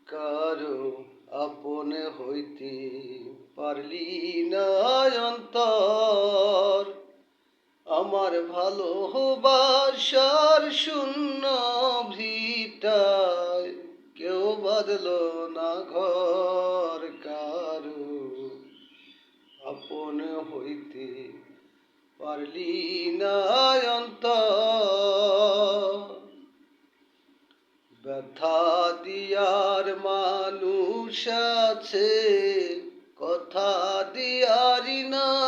কারো আপন হইতে পারলি না অন্তর, আমার ভালোবাসার শূন্য ভিটায় কেউ বাঁধলো না ঘর। কারো আপন হইতে পারলি না অন্তর, ব্যথা দিয়ার মানুষ আছে, কথা দিয়ারি নাই।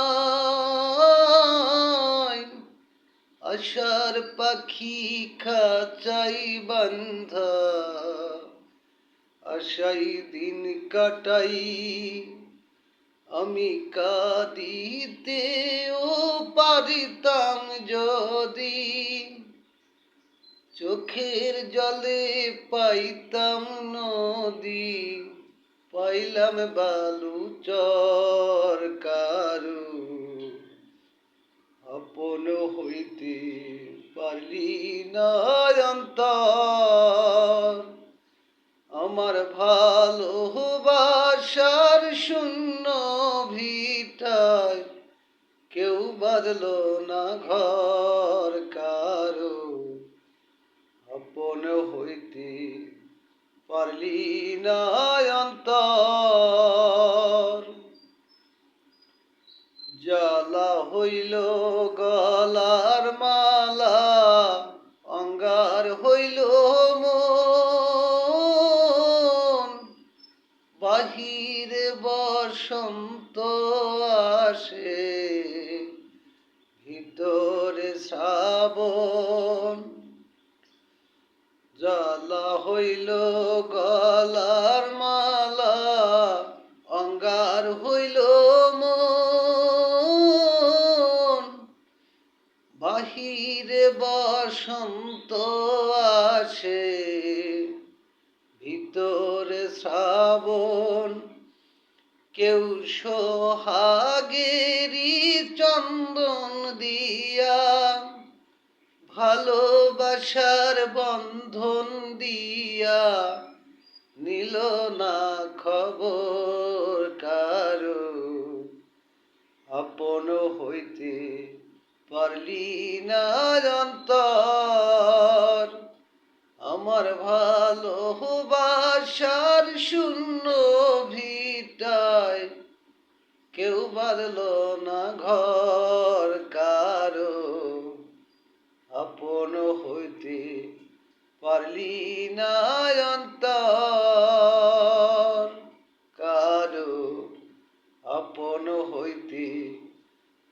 আশার পাখি খাঁচাই বান্ধা, আশাই দিন কাটাই। আমি কাঁদিতেও পারিতাম যদি, চোখের জলে পাইতাম নদী। পাইলাম বালু চর। কারু আপন হইতে পারলি না অন্তর, আমার ভালোবাসার শূন্য ভিটায় কেউ বাঁধলো না ঘর। কারো আপন হইতে পারলি না অন্তর, জ্বালা হইল গলার মালা, অঙ্গার হইল মন। বাহিরে বসন্ত আসে, ভিতরে শ্রাবণ। জ্বালা হইল গলার মালা, অঙ্গার হইল মন। বাহিরে বসন্ত আসে, ভিতরে শ্রাবণ। কেউ সোহাগেরি চন্দন দিয়া, ভালোবাসার বন্ধন দিয়া নিল না খবর। কারো আপন হইতে পারলি না অন্তর, আমার ভালোবাসার শূন্য ভিটায় কেউ বাঁধলো না ঘর। কারো আপন হইতে পারলি না অন্তর, কারো আপন হইতে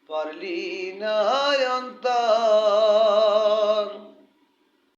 পারলি না অন্তর।